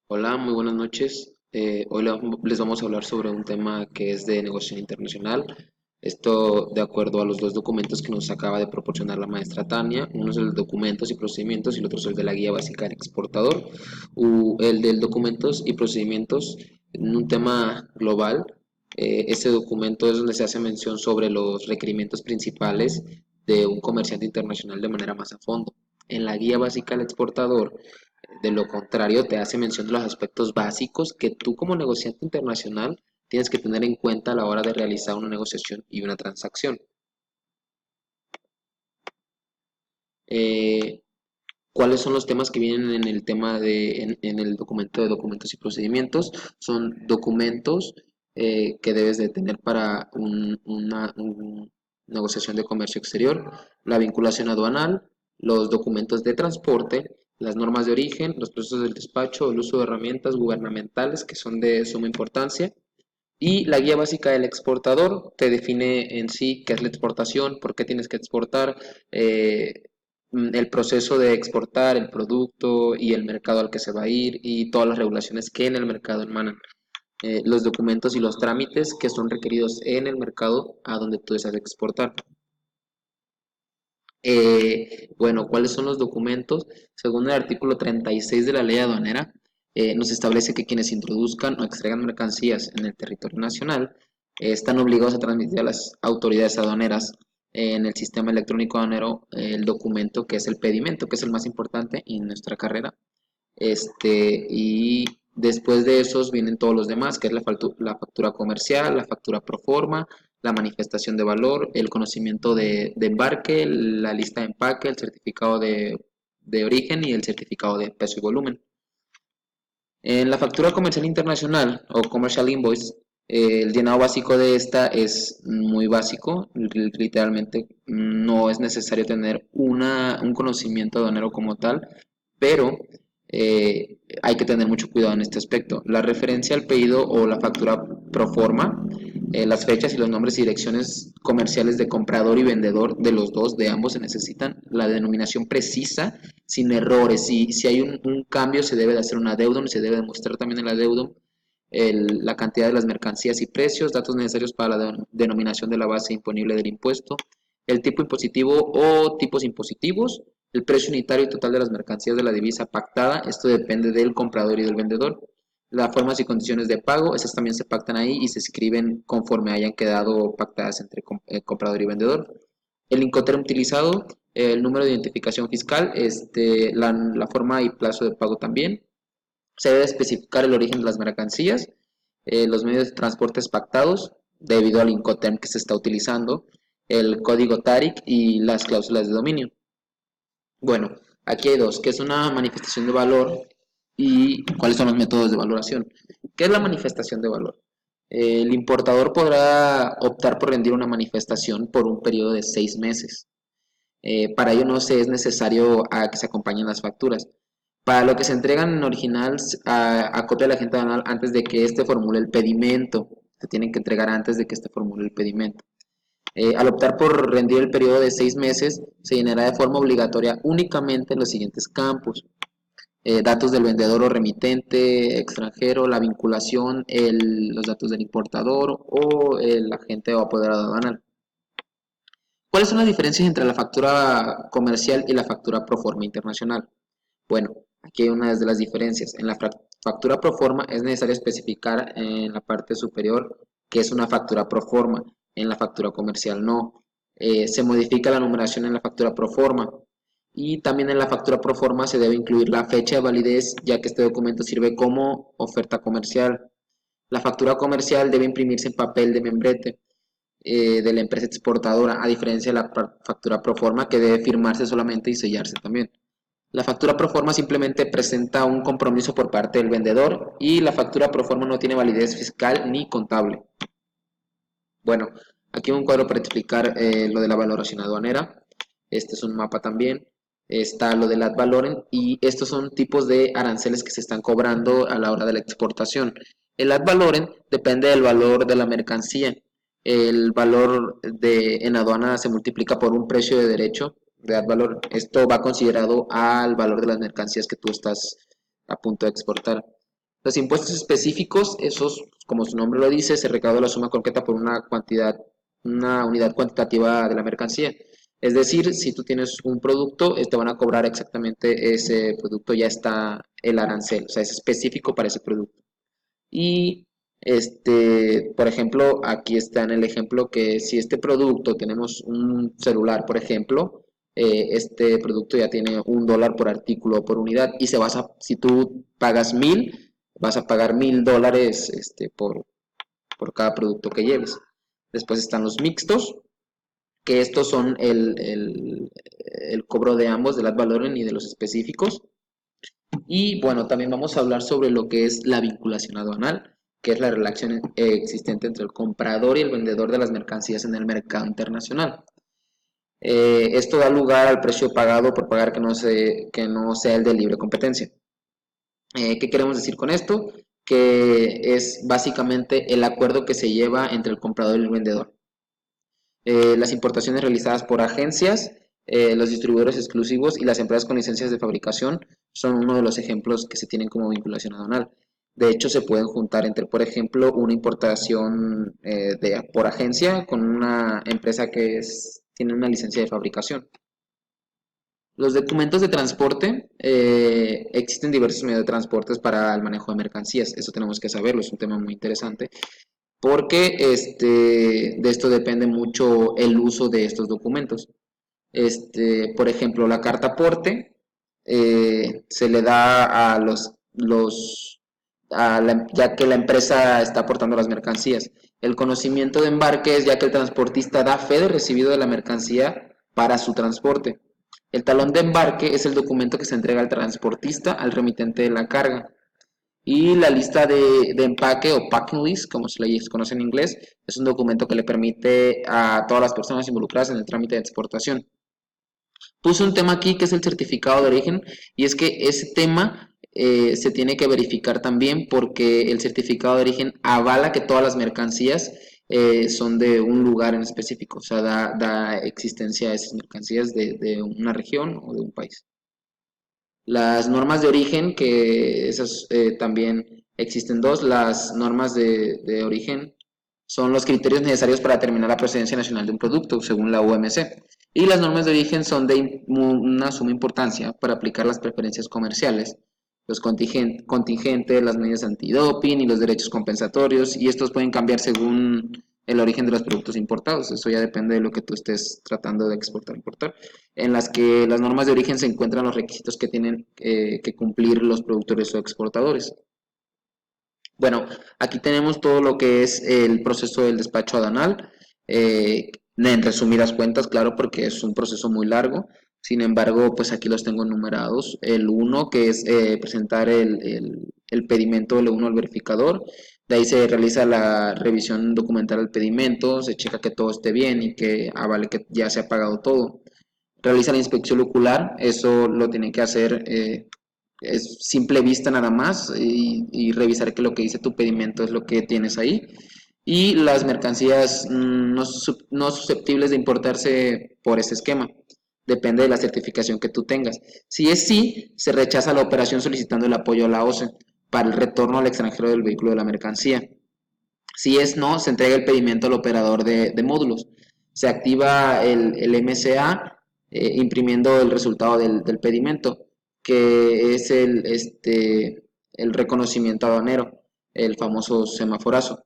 Hola, muy buenas noches. Hoy les vamos a hablar sobre un tema que es de negociación internacional. Esto de acuerdo a los dos documentos que nos acaba de proporcionar la maestra Tania. Uno es el documentos y procedimientos y el otro es el de la guía básica del exportador. El del documentos y procedimientos en un tema global. Este documento es donde se hace mención sobre los requerimientos principales de un comerciante internacional de manera más a fondo. En la guía básica del exportador, de lo contrario, te hace mención de los aspectos básicos que tú como negociante internacional tienes que tener en cuenta a la hora de realizar una negociación y una transacción. Eh, ¿Cuáles son los temas que vienen en el tema en el documento de documentos y procedimientos? Son documentos que debes de tener para una negociación de comercio exterior, la vinculación aduanal, los documentos de transporte, las normas de origen, los procesos del despacho, el uso de herramientas gubernamentales que son de suma importancia. Y la guía básica del exportador te define en sí qué es la exportación, por qué tienes que exportar, eh, el proceso de exportar el producto y el mercado al que se va a ir y todas las regulaciones que en el mercado emanan. Los documentos y los trámites que son requeridos en el mercado a donde tú deseas exportar. Bueno, ¿cuáles son los documentos? Según el artículo 36 de la ley aduanera, nos establece que quienes introduzcan o extraigan mercancías en el territorio nacional están obligados a transmitir a las autoridades aduaneras en el sistema electrónico aduanero el documento que es el pedimento, que es el más importante en nuestra carrera. Y después de esos vienen todos los demás, que es la factura comercial, la factura pro forma, la manifestación de valor, el conocimiento de embarque, la lista de empaque, el certificado de origen y el certificado de peso y volumen. En la factura comercial internacional o commercial invoice, el llenado básico de esta es muy básico, literalmente no es necesario tener un conocimiento aduanero como tal, pero hay que tener mucho cuidado en este aspecto. La referencia al pedido o la factura pro forma, las fechas y los nombres y direcciones comerciales de comprador y vendedor de los dos, de ambos se necesitan, la denominación precisa sin errores. Si hay un cambio, se debe de hacer un adeudum y se debe demostrar también el adeudum la cantidad de las mercancías y precios, datos necesarios para la denominación de la base imponible del impuesto, el tipo impositivo o tipos impositivos, el precio unitario y total de las mercancías de la divisa pactada, esto depende del comprador y del vendedor. Las formas y condiciones de pago, esas también se pactan ahí y se escriben conforme hayan quedado pactadas entre comprador y vendedor. El Incoterm utilizado, el número de identificación fiscal, la forma y plazo de pago también. Se debe especificar el origen de las mercancías, los medios de transporte pactados debido al Incoterm que se está utilizando, el código TARIC y las cláusulas de dominio. Bueno, aquí hay dos, que es una manifestación de valor y cuáles son los métodos de valoración. ¿Qué es la manifestación de valor? El importador podrá optar por rendir una manifestación por un periodo de 6 meses. Para ello no se es necesario a que se acompañen las facturas. Para lo que se entregan en original, acopia al agente aduanal antes de que éste formule el pedimento. Se tienen que entregar antes de que éste formule el pedimento. Al optar por rendir el periodo de 6 meses, se llenará de forma obligatoria únicamente en los siguientes campos. Datos del vendedor o remitente extranjero, la vinculación, los datos del importador o el agente o apoderado aduanal. ¿Cuáles son las diferencias entre la factura comercial y la factura pro forma internacional? Bueno, aquí hay una de las diferencias. En la factura pro forma es necesario especificar en la parte superior que es una factura pro forma. En la factura comercial no. Se modifica la numeración en la factura pro forma. Y también en la factura pro forma se debe incluir la fecha de validez, ya que este documento sirve como oferta comercial. La factura comercial debe imprimirse en papel de membrete de la empresa exportadora, a diferencia de la factura pro forma que debe firmarse solamente y sellarse también. La factura pro forma simplemente presenta un compromiso por parte del vendedor y la factura pro forma no tiene validez fiscal ni contable. Bueno, aquí un cuadro para explicar lo de la valoración aduanera. Este es un mapa también. Está lo del ad valorem y estos son tipos de aranceles que se están cobrando a la hora de la exportación. El ad valorem depende del valor de la mercancía. El valor en aduana se multiplica por un precio de derecho de ad valorem. Esto va considerado al valor de las mercancías que tú estás a punto de exportar. Los impuestos específicos, esos, como su nombre lo dice, se recauda la suma concreta por una unidad cuantitativa de la mercancía. Es decir, si tú tienes un producto, te van a cobrar exactamente ese producto, ya está el arancel, o sea, es específico para ese producto. Y por ejemplo, aquí está en el ejemplo que si este producto tenemos un celular, por ejemplo, este producto ya tiene $1 por artículo o por unidad y si tú pagas 1000, vas a pagar $1000 por cada producto que lleves. Después están los mixtos, que estos son el cobro de ambos, del ad valorem y de los específicos. Y bueno, también vamos a hablar sobre lo que es la vinculación aduanal, que es la relación existente entre el comprador y el vendedor de las mercancías en el mercado internacional. Esto da lugar al precio pagado por pagar que no sea el de libre competencia. ¿Qué queremos decir con esto? Que es básicamente el acuerdo que se lleva entre el comprador y el vendedor. Las importaciones realizadas por agencias, los distribuidores exclusivos y las empresas con licencias de fabricación son uno de los ejemplos que se tienen como vinculación aduanal. De hecho, se pueden juntar entre, por ejemplo, una importación por agencia con una empresa que tiene una licencia de fabricación. Los documentos de transporte, existen diversos medios de transportes para el manejo de mercancías, eso tenemos que saberlo, es un tema muy interesante porque de esto depende mucho el uso de estos documentos. Por ejemplo, la carta aporte se le da a ya que la empresa está aportando las mercancías. El conocimiento de embarque es ya que el transportista da fe de recibido de la mercancía para su transporte. El talón de embarque es el documento que se entrega al transportista al remitente de la carga. Y la lista de empaque o packing list, como se le conoce en inglés, es un documento que le permite a todas las personas involucradas en el trámite de exportación. Puse un tema aquí que es el certificado de origen y es que ese tema se tiene que verificar también porque el certificado de origen avala que todas las mercancías son de un lugar en específico, o sea, da existencia a esas mercancías de una región o de un país. Las normas de origen, que esas también existen dos, las normas de origen son los criterios necesarios para determinar la procedencia nacional de un producto, según la OMC. Y las normas de origen son de una suma importancia para aplicar las preferencias comerciales, los contingentes, las medidas antidoping y los derechos compensatorios, y estos pueden cambiar según el origen de los productos importados. Eso ya depende de lo que tú estés tratando de exportar o importar. En las que las normas de origen se encuentran los requisitos que tienen que cumplir los productores o exportadores. Bueno, aquí tenemos todo lo que es el proceso del despacho aduanal, en resumidas cuentas, claro, porque es un proceso muy largo. Sin embargo, pues aquí los tengo numerados. El 1, que es presentar el pedimento L1 al verificador. De ahí se realiza la revisión documental del pedimento, se checa que todo esté bien y que avale que ya se ha pagado todo. Realiza la inspección ocular, eso lo tiene que hacer es simple vista nada más y revisar que lo que dice tu pedimento es lo que tienes ahí. Y las mercancías no susceptibles de importarse por ese esquema. Depende de la certificación que tú tengas. Si es sí, se rechaza la operación solicitando el apoyo a la OCE para el retorno al extranjero del vehículo de la mercancía. Si es no, se entrega el pedimento al operador de módulos. Se activa el MCA imprimiendo el resultado del pedimento, que es el reconocimiento aduanero, el famoso semaforazo.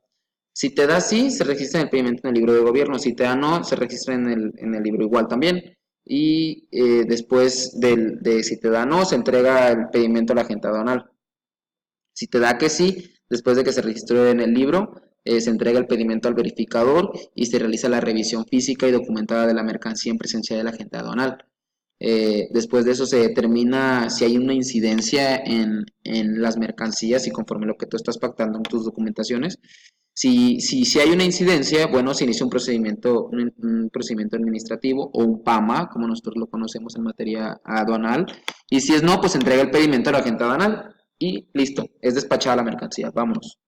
Si te da sí, se registra en el pedimento en el libro de gobierno. Si te da no, se registra en el libro igual también. Y después de si te da no, se entrega el pedimento a la agente aduanal. Si te da que sí, después de que se registró en el libro, se entrega el pedimento al verificador y se realiza la revisión física y documentada de la mercancía en presencia del agente aduanal. Después de eso se determina si hay una incidencia en las mercancías y conforme lo que tú estás pactando en tus documentaciones. Si hay una incidencia, bueno, se inicia un procedimiento administrativo o un PAMA, como nosotros lo conocemos en materia aduanal. Y si es no, pues se entrega el pedimento al agente aduanal y listo, es despachada la mercancía, vámonos.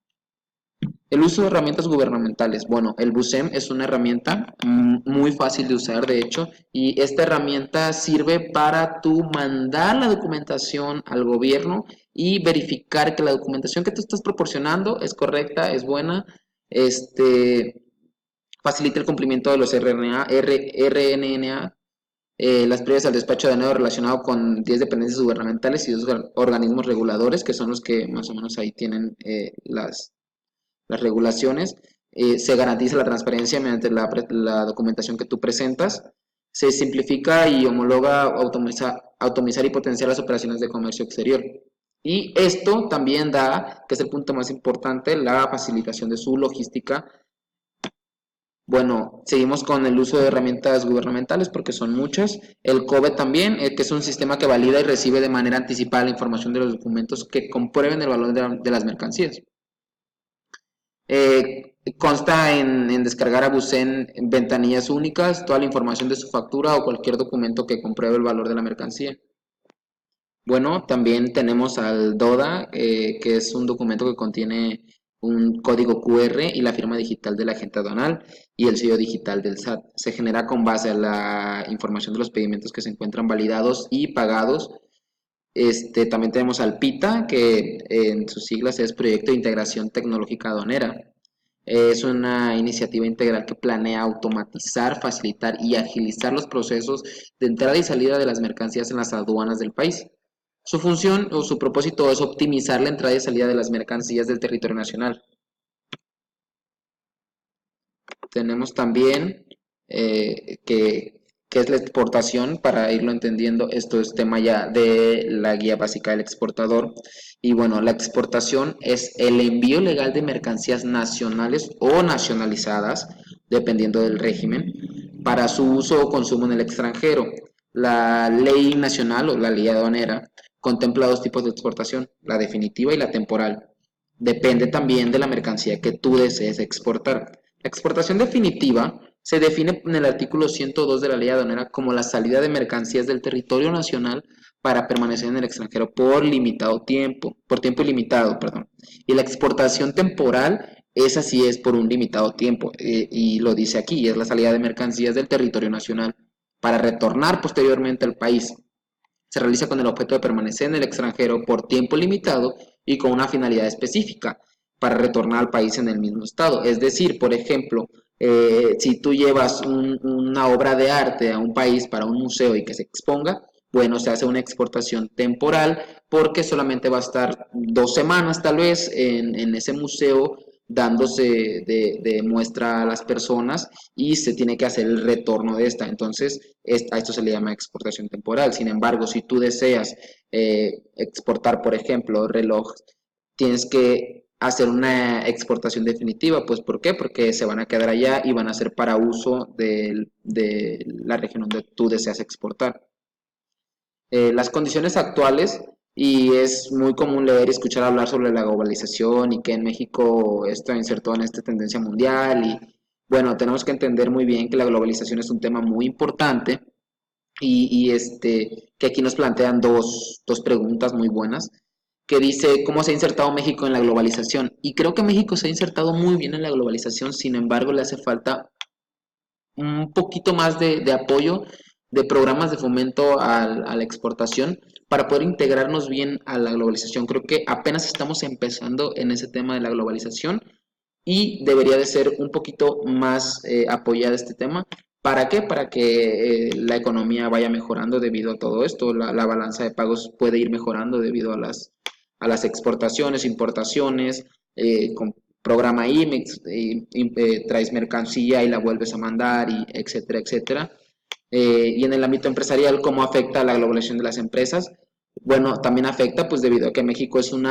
El uso de herramientas gubernamentales. Bueno, el BUSEM es una herramienta muy fácil de usar, de hecho, y esta herramienta sirve para tú mandar la documentación al gobierno y verificar que la documentación que tú estás proporcionando es correcta, es buena, este, facilita el cumplimiento de los RNNA, las previas al despacho de aduanero relacionado con 10 dependencias gubernamentales y 2 organismos reguladores, que son los que más o menos ahí tienen las regulaciones. Se garantiza la transparencia mediante la documentación que tú presentas. Se simplifica y homologa, automizar y potenciar las operaciones de comercio exterior. Y esto también da, que es el punto más importante, la facilitación de su logística. Bueno, seguimos con el uso de herramientas gubernamentales porque son muchas. El COBE también, que es un sistema que valida y recibe de manera anticipada la información de los documentos que comprueben el valor de las mercancías. Consta en descargar a Busen en ventanillas únicas toda la información de su factura o cualquier documento que compruebe el valor de la mercancía. Bueno, también tenemos al DODA, que es un documento que contiene un código QR y la firma digital del agente aduanal y el sello digital del SAT. Se genera con base a la información de los pedimientos que se encuentran validados y pagados. También tenemos al PITA, que en sus siglas es Proyecto de Integración Tecnológica Aduanera. Es una iniciativa integral que planea automatizar, facilitar y agilizar los procesos de entrada y salida de las mercancías en las aduanas del país. Su función o su propósito es optimizar la entrada y salida de las mercancías del territorio nacional. Tenemos también que es la exportación, para irlo entendiendo, esto es tema ya de la guía básica del exportador. Y bueno, la exportación es el envío legal de mercancías nacionales o nacionalizadas, dependiendo del régimen, para su uso o consumo en el extranjero. La ley nacional o la ley aduanera contempla dos tipos de exportación, la definitiva y la temporal. Depende también de la mercancía que tú desees exportar. La exportación definitiva se define en el artículo 102 de la ley aduanera como la salida de mercancías del territorio nacional para permanecer en el extranjero por tiempo ilimitado, perdón. Y la exportación temporal, esa sí es por un limitado tiempo, y lo dice aquí, es la salida de mercancías del territorio nacional para retornar posteriormente al país. Se realiza con el objeto de permanecer en el extranjero por tiempo limitado y con una finalidad específica para retornar al país en el mismo estado. Es decir, por ejemplo, si tú llevas una obra de arte a un país para un museo y que se exponga, bueno, se hace una exportación temporal porque solamente va a estar 2 semanas tal vez en ese museo dándose de muestra a las personas y se tiene que hacer el retorno de esta. Entonces, a esto se le llama exportación temporal. Sin embargo, si tú deseas exportar, por ejemplo, relojes, tienes que hacer una exportación definitiva. Pues, ¿por qué? Porque se van a quedar allá y van a ser para uso de la región donde tú deseas exportar. Las condiciones actuales, y es muy común leer y escuchar hablar sobre la globalización y que en México está insertado en esta tendencia mundial y bueno, tenemos que entender muy bien que la globalización es un tema muy importante y que aquí nos plantean dos preguntas muy buenas que dice cómo se ha insertado México en la globalización. Y creo que México se ha insertado muy bien en la globalización, sin embargo le hace falta un poquito más de apoyo de programas de fomento a la exportación para poder integrarnos bien a la globalización. Creo que apenas estamos empezando en ese tema de la globalización y debería de ser un poquito más apoyada este tema. ¿Para qué? Para que la economía vaya mejorando debido a todo esto. La balanza de pagos puede ir mejorando debido a las exportaciones, importaciones, con programa IMEX, traes mercancía y la vuelves a mandar, y etcétera, etcétera. Y en el ámbito empresarial, ¿cómo afecta la globalización de las empresas? Bueno, también afecta pues debido a que México es un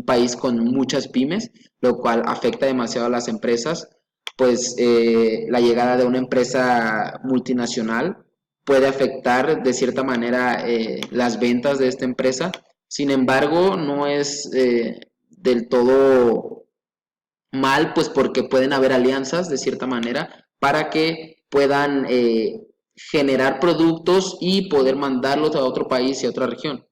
país con muchas pymes, lo cual afecta demasiado a las empresas, pues la llegada de una empresa multinacional puede afectar de cierta manera las ventas de esta empresa. Sin embargo, no es del todo mal, pues porque pueden haber alianzas de cierta manera para que puedan generar productos y poder mandarlos a otro país y a otra región.